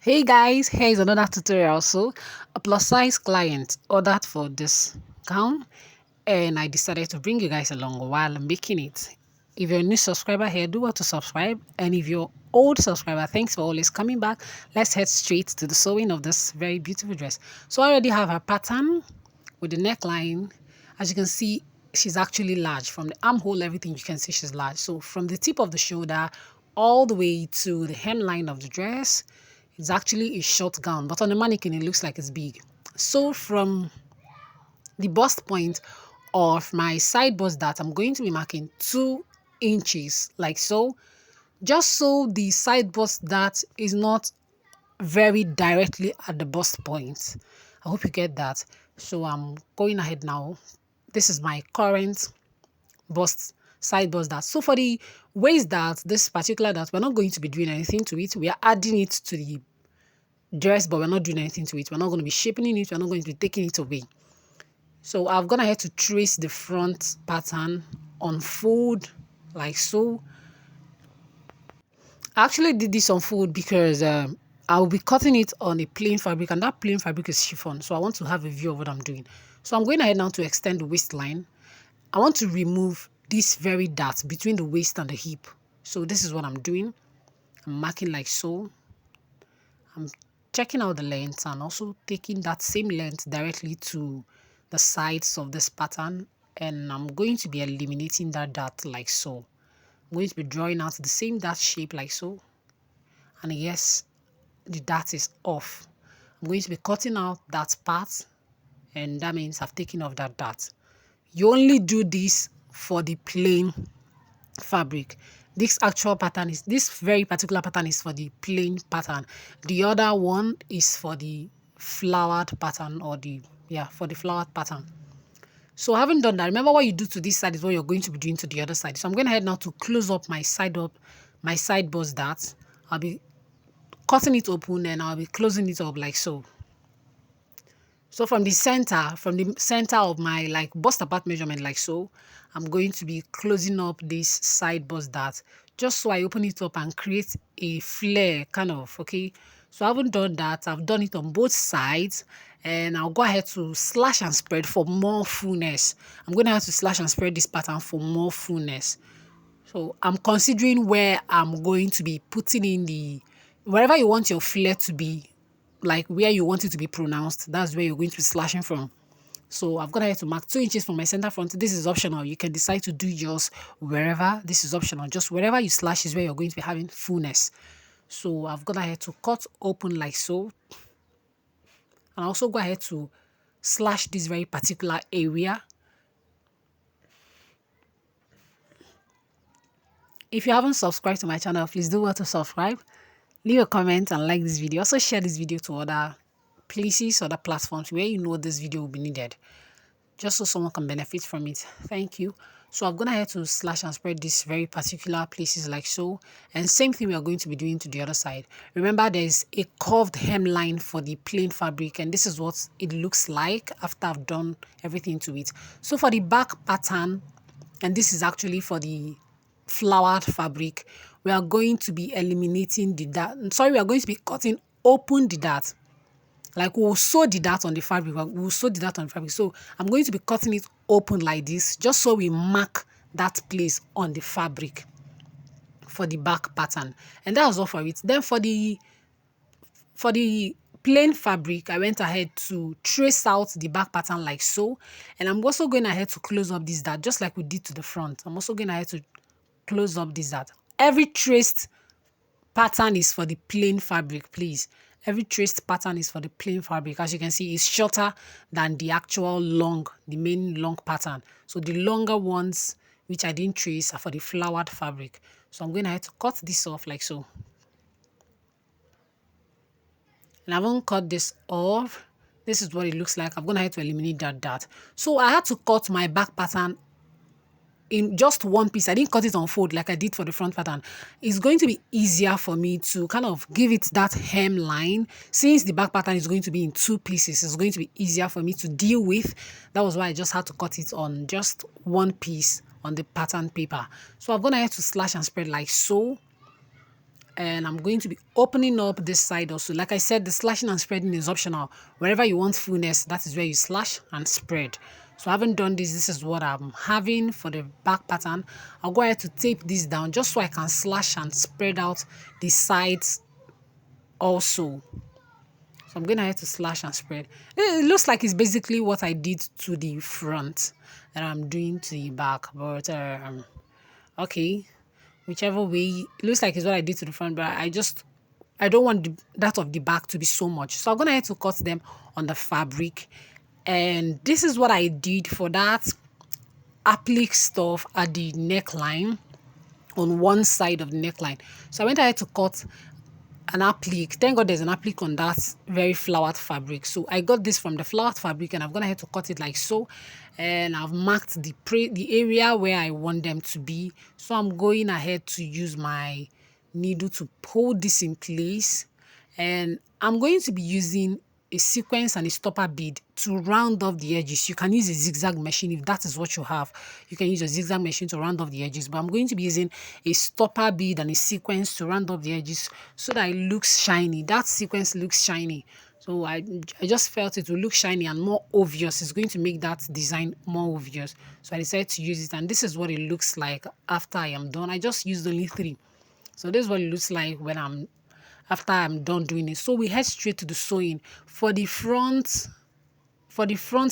Hey guys, here is another tutorial. So, a plus size client ordered for this gown, and I decided to bring you guys along while making it. If you're a new subscriber here, do want to subscribe, and if you're old subscriber, thanks for always coming back. Let's head straight to the sewing of this very beautiful dress. So, I already have a pattern with the neckline. As you can see, she's actually large. From the armhole, everything you can see she's large. So, from the tip of the shoulder all the way to the hemline of the dress, it's actually a short gown, but on the mannequin, it looks like it's big. So from the bust point of my side bust dart, I'm going to be marking 2 inches, like so, just so the side bust dart is not very directly at the bust point. I hope you get that. So I'm going ahead now. This is my current bust side bust dart. So for the waist dart, this particular dart, we're not going to be doing anything to it. We are adding it to the dress, but we're not doing anything to it. We're not going to be shaping it. We're not going to be taking it away. So I've gone ahead to trace the front pattern, unfold like so. I actually did this unfold because I'll be cutting it on a plain fabric, and that plain fabric is chiffon. So I want to have a view of what I'm doing. So I'm going ahead now to extend the waistline. I want to remove this very dart between the waist and the hip. So this is what I'm doing. I'm marking like so. I'm checking out the length and also taking that same length directly to the sides of this pattern, and I'm going to be eliminating that dart like so. I'm going to be drawing out the same dart shape like so, and yes, the dart is off. I'm going to be cutting out that part, and that means I've taken off that dart. You only do this for the plain fabric. This very particular pattern is for the plain pattern. The other one is for the flowered pattern, or for the flowered pattern. So having done that, remember what you do to this side is what you're going to be doing to the other side. So I'm going ahead now to close up my side bust dart. I'll be cutting it open and I'll be closing it up like so. So from the center of my like bust apart measurement like so, I'm going to be closing up this side bust dart just so I open it up and create a flare kind of, okay? So I haven't done that. I've done it on both sides, and I'll go ahead to slash and spread for more fullness. I'm going to have to slash and spread this pattern for more fullness. So I'm considering where I'm going to be putting in wherever you want your flare to be, like where you want it to be pronounced, that's where you're going to be slashing from. So I've got ahead to mark 2 inches from my center front. This is optional. You can decide to do yours wherever. This is optional. Just wherever you slash is where you're going to be having fullness. So I've got ahead to cut open like so. And also go ahead to slash this very particular area. If you haven't subscribed to my channel, please do well to subscribe. Leave a comment and like this video. Also share this video to other places, other platforms where you know this video will be needed, just so someone can benefit from it. Thank you. So I'm going to head to slash and spread these very particular places like so. And same thing we are going to be doing to the other side. Remember, there's a curved hemline for the plain fabric, and this is what it looks like after I've done everything to it. So for the back pattern, and this is actually for the flowered fabric, we are going to be eliminating the dart. Sorry, we are going to be cutting open the dart. Like we'll sew the dart on the fabric. We'll sew the dart on the fabric. So I'm going to be cutting it open like this, just so we mark that place on the fabric for the back pattern. And that was all for it. Then for the plain fabric, I went ahead to trace out the back pattern like so. And I'm also going ahead to close up this dart, just like we did to the front. I'm also going ahead to close up this dart. Every traced pattern is for the plain fabric, please. Every traced pattern is for the plain fabric. As you can see, it's shorter than the actual the main long pattern. So the longer ones, which I didn't trace, are for the flowered fabric. So I'm going to have to cut this off like so. And I haven't cut this off. This is what it looks like. I'm going to have to eliminate that dart. So I had to cut my back pattern in just one piece. I didn't cut it on fold like I did for the front pattern. It's going to be easier for me to kind of give it that hemline. Since the back pattern is going to be in 2 pieces, it's going to be easier for me to deal with. That was why I just had to cut it on just one piece on the pattern paper. So I'm going to have to slash and spread like so. and I'm going to be opening up this side also. Like I said, the slashing and spreading is optional. Wherever you want fullness, that is where you slash and spread. So I haven't done this. This is what I'm having for the back pattern. I'll go ahead to tape this down just so I can slash and spread out the sides also. So I'm going ahead to slash and spread. It looks like it's basically what I did to the front that I'm doing to the back, but okay, whichever way, it looks like it's what I did to the front, but I don't want that of the back to be so much. So I'm gonna have to cut them on the fabric. And this is what I did for that applique stuff at the neckline, on one side of the neckline. So I went ahead to cut an applique. Thank God there's an applique on that very flowered fabric. So I got this from the flowered fabric, and I'm gonna have to cut it like so. And I've marked the area where I want them to be. So I'm going ahead to use my needle to hold this in place, and I'm going to be using a sequence and a stopper bead to round off the edges. You can use a zigzag machine if that is what you have. You can use a zigzag machine to round off the edges, but I'm going to be using a stopper bead and a sequence to round off the edges so that it looks shiny. That sequence looks shiny. So I just felt it will look shiny and more obvious. It's going to make that design more obvious. So I decided to use it, and this is what it looks like after I am done. I just used only 3. So this is what it looks like when after I'm done doing it. So we head straight to the sewing. For the front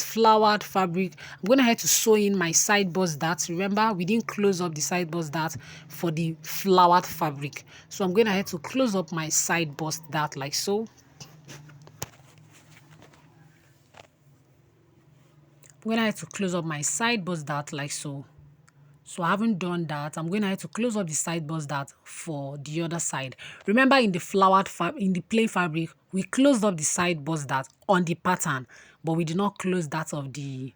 flowered fabric, I'm going to head to sew in my side bust darts. Remember, we didn't close up the side bust dart for the flowered fabric. So I'm going to head to close up my side bust dart like so. I'm going to head to close up my side bust dart like so. So I haven't done that. I'm going to have to close up the side bust dart for the other side. Remember, in the plain fabric, we closed up the side bust dart on the pattern, but we did not close that of the,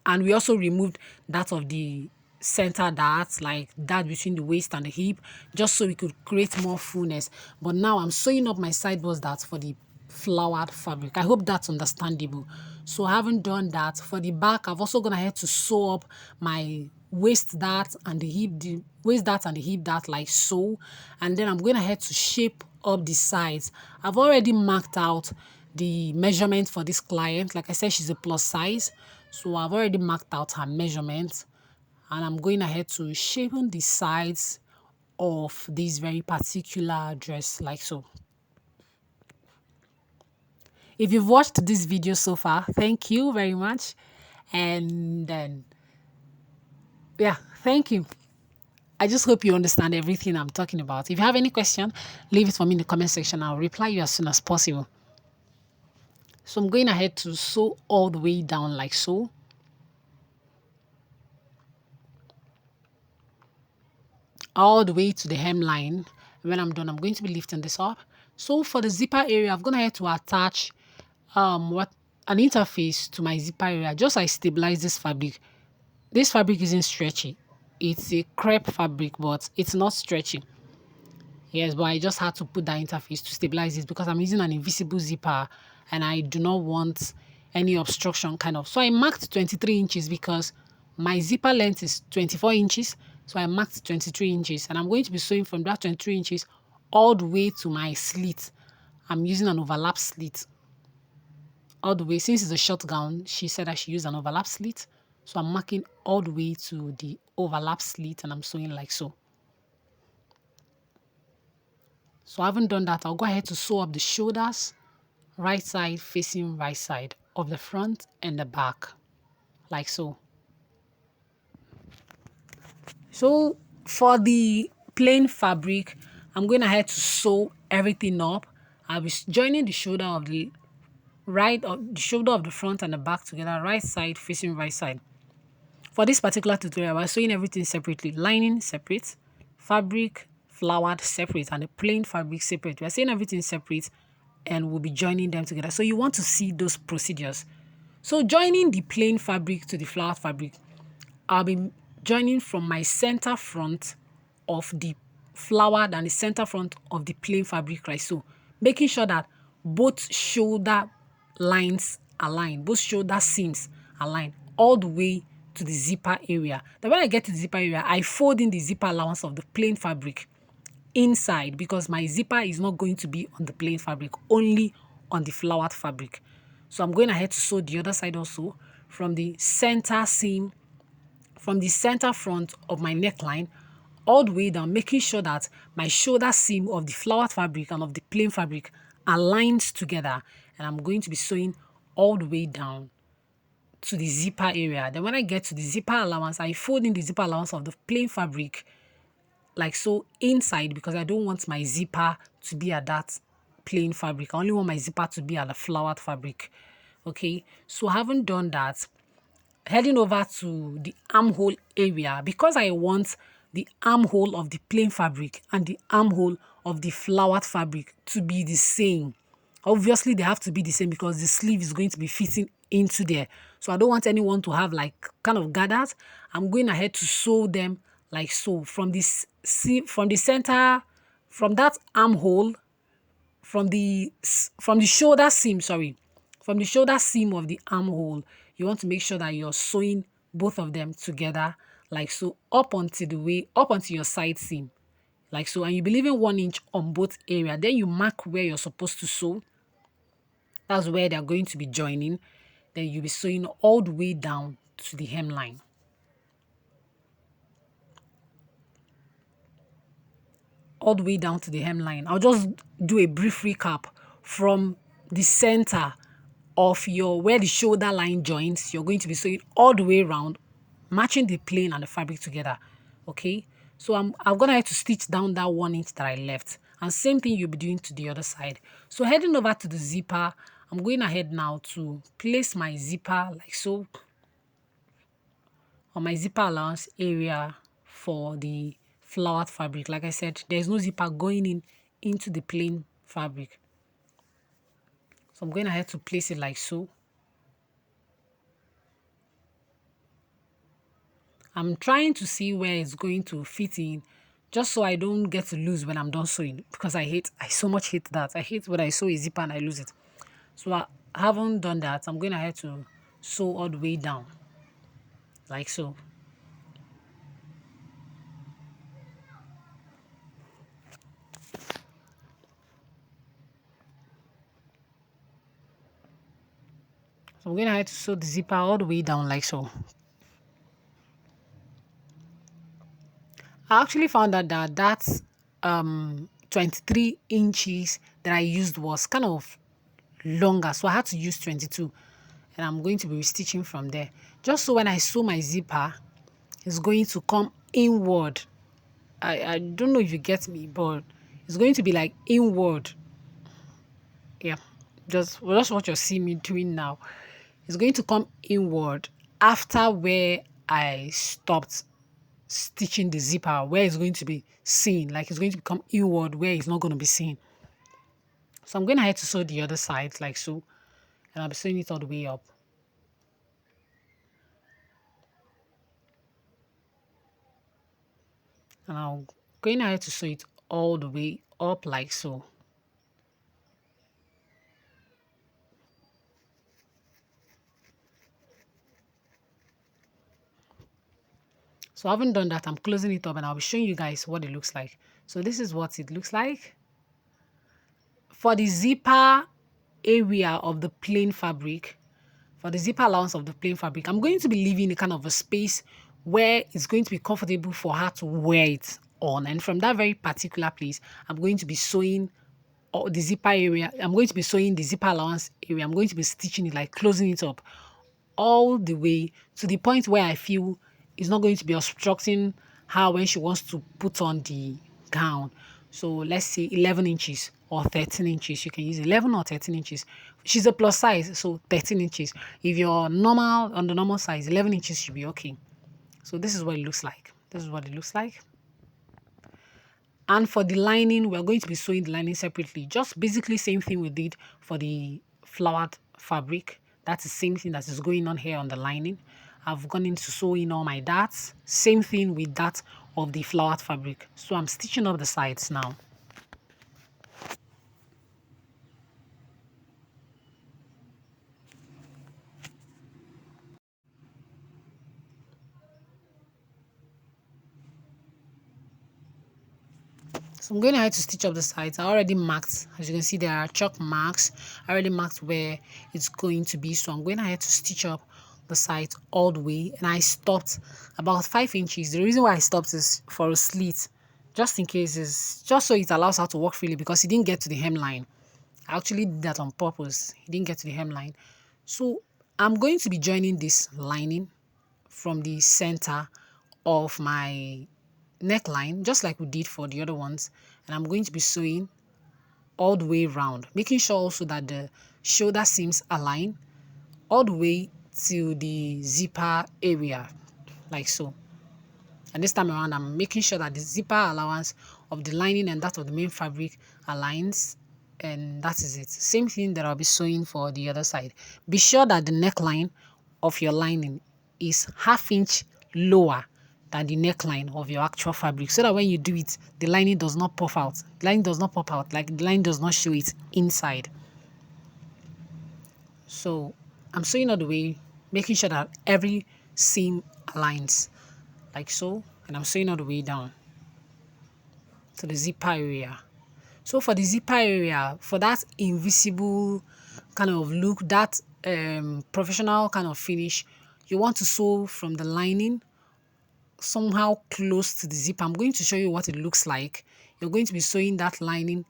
and we also removed that of the center dart, like that between the waist and the hip, just so we could create more fullness. But now I'm sewing up my side bust dart for the flowered fabric. I hope that's understandable. So I haven't done that. For the back, I've also gonna have to sew up my waist dart and the waist dart and the hip dart like so, and then I'm going to have to shape up the sides. I've already marked out the measurement for this client. Like I said, she's a plus size, so I've already marked out her measurement, and I'm going ahead to shape the sides of this very particular dress like so. If you've watched this video so far, thank you very much. And then, yeah, thank you. I just hope you understand everything I'm talking about. If you have any question, leave it for me in the comment section. I'll reply you as soon as possible. So I'm going ahead to sew all the way down like so. All the way to the hemline. When I'm done, I'm going to be lifting this up. So for the zipper area, I'm going to have to attach an interface to my zipper area. Just I stabilize this fabric. This fabric isn't stretchy. It's a crepe fabric, but it's not stretchy. Yes, but I just had to put that interface to stabilize it because I'm using an invisible zipper and I do not want any obstruction kind of. So I marked 23 inches because my zipper length is 24 inches. So I marked 23 inches, and I'm going to be sewing from that 23 inches all the way to my slit. I'm using an overlap slit all the way. Since it's a short gown, she said I should use an overlap slit. So I'm marking all the way to the overlap slit, and I'm sewing like so. So I haven't done that. I'll go ahead to sew up the shoulders, right side facing right side of the front and the back, like so. So for the plain fabric, I'm going ahead to sew everything up. I'll be joining the shoulder of the shoulder of the front and the back together, right side facing right side. For this particular tutorial, we're sewing everything separately. Lining separate, fabric flowered separate, and the plain fabric separate. We're sewing everything separate, and we'll be joining them together. So you want to see those procedures. So joining the plain fabric to the flowered fabric, I'll be joining from my center front of the flowered and the center front of the plain fabric, right? So making sure that both shoulder lines align, both shoulder seams align all the way to the zipper area. Then when I get to the zipper area, I fold in the zipper allowance of the plain fabric inside because my zipper is not going to be on the plain fabric, only on the flowered fabric. So I'm going ahead to sew the other side also from the center seam, from the center front of my neckline all the way down, making sure that my shoulder seam of the flowered fabric and of the plain fabric aligns together. And I'm going to be sewing all the way down to the zipper area. Then when I get to the zipper allowance, I fold in the zipper allowance of the plain fabric like so inside because I don't want my zipper to be at that plain fabric. I only want my zipper to be at the flowered fabric. Okay, so having done that, heading over to the armhole area because I want the armhole of the plain fabric and the armhole of the flowered fabric to be the same. Obviously, they have to be the same because the sleeve is going to be fitting into there. So I don't want anyone to have like kind of gathers. I'm going ahead to sew them like so from this from the center, from that armhole, from the shoulder seam, sorry, from the shoulder seam of the armhole. You want to make sure that you're sewing both of them together like so up onto your side seam like so, and you'll be leaving 1 inch on both area. Then you mark where you're supposed to sew. That's where they're going to be joining. Then you'll be sewing all the way down to the hemline. All the way down to the hemline. I'll just do a brief recap from the center of your where the shoulder line joins. You're going to be sewing all the way around, matching the plain and the fabric together. Okay, so I'm gonna have to stitch down that 1 inch that I left, and same thing you'll be doing to the other side. So heading over to the zipper, I'm going ahead now to place my zipper like so on my zipper allowance area for the flowered fabric. Like I said, there's no zipper going in into the plain fabric. So I'm going ahead to place it like so. I'm trying to see where it's going to fit in just so I don't get to lose when I'm done sewing because I so much hate that. I hate when I sew a zipper and I lose it. So I haven't done that. I'm going ahead to sew all the way down like so. So I'm going ahead to sew the zipper all the way down like so. I actually found out that that 23 inches that I used was kind of longer, so I had to use 22, and I'm going to be restitching from there. Just so when I sew my zipper, it's going to come inward. I don't know if you get me, but it's going to be like inward. Yeah, just what you're seeing me doing now. It's going to come inward after where I stopped stitching the zipper, where it's going to be seen, like it's going to become inward where it's not going to be seen. So I'm going to have to sew the other side like so, and I'll be sewing it all the way up. And I'm going ahead to sew it all the way up like so. So I haven't done that. I'm closing it up and I'll be showing you guys what it looks like. So this is what it looks like. For the zipper area of the plain fabric, for the zipper allowance of the plain fabric, I'm going to be leaving a kind of a space where it's going to be comfortable for her to wear it on. And from that very particular place, I'm going to be sewing the zipper area. I'm going to be sewing the zipper allowance area. I'm going to be stitching it, like closing it up all the way to the point where I feel it's not going to be obstructing her when she wants to put on the gown. So let's say 11 inches or 13 inches. You can use 11 or 13 inches. She's a plus size, so 13 inches. If you're normal, on the normal size, 11 inches should be okay. So this is what it looks like. This is what it looks like. And for the lining, we're going to be sewing the lining separately. Just basically same thing we did for the flowered fabric. That's the same thing that is going on here on the lining. I've gone into sewing all my darts. Same thing with that of the flowered fabric. So I'm stitching up the sides now. So I'm going ahead to stitch up the sides. I already marked, as you can see, there are chalk marks. I already marked where it's going to be. So I'm going ahead to stitch up the sides all the way, and I stopped about 5 inches. The reason why I stopped is for a slit, just in case, is just so it allows her to walk freely, because he didn't get to the hemline. I actually did that on purpose. He didn't get to the hemline. So I'm going to be joining this lining from the center of my neckline, just like we did for the other ones, and I'm going to be sewing all the way around, making sure also that the shoulder seams align all the way to the zipper area, like so. And this time around, I'm making sure that the zipper allowance of the lining and that of the main fabric aligns, and that is it. Same thing that I'll be sewing for the other side. Be sure that the neckline of your lining is ½ inch lower than the neckline of your actual fabric, so that when you do it, the lining does not puff out. The lining does not pop out, like the line does not show it inside. So I'm sewing all the way, making sure that every seam aligns, like so, and I'm sewing all the way down to the zipper area. So for the zipper area, for that invisible kind of look, that professional kind of finish, you want to sew from the lining somehow close to the zipper. I'm going to show you what it looks like. You're going to be sewing that lining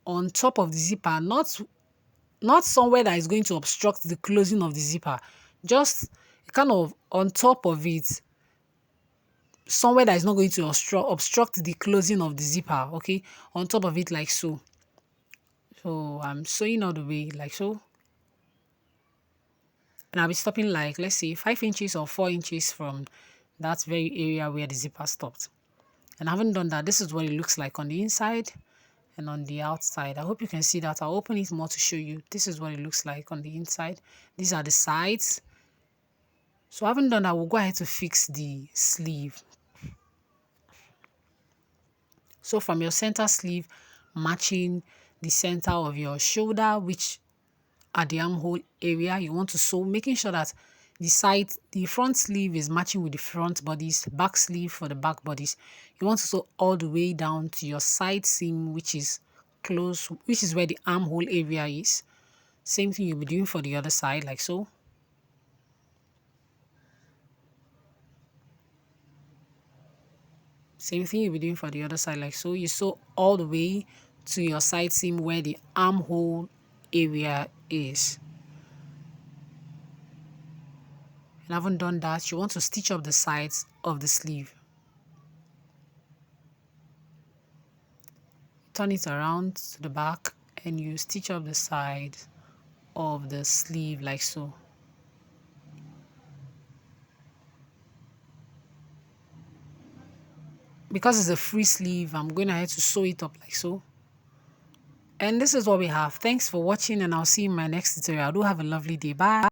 on top of the zipper, not somewhere that is going to obstruct the closing of the zipper, just kind of on top of it, somewhere that is not going to obstruct the closing of the zipper, okay, on top of it, like so. So I'm sewing all the way like so, and I'll be stopping, like, let's say 5 inches or 4 inches from that very area where the zipper stopped. And I haven't done that. This is what it looks like on the inside and on the outside. I hope you can see that. I'll open it more to show you. This is what it looks like on the inside. These are the sides. So I haven't done that. We'll go ahead to fix the sleeve. So from your center sleeve, matching the center of your shoulder, which at the armhole area, you want to sew, making sure that the front sleeve is matching with the front bodies, back sleeve for the back bodies. You want to sew all the way down to your side seam, which is close, which is where the armhole area is. Same thing you'll be doing for the other side, like so. Same thing you'll be doing for the other side, like so. You sew all the way to your side seam where the armhole area is. And I haven't done that, you want to stitch up the sides of the sleeve. Turn it around to the back and you stitch up the side of the sleeve, like so. Because it's a free sleeve, I'm going ahead to sew it up like so. And this is what we have. Thanks for watching, and I'll see you in my next tutorial. Do have a lovely day. Bye.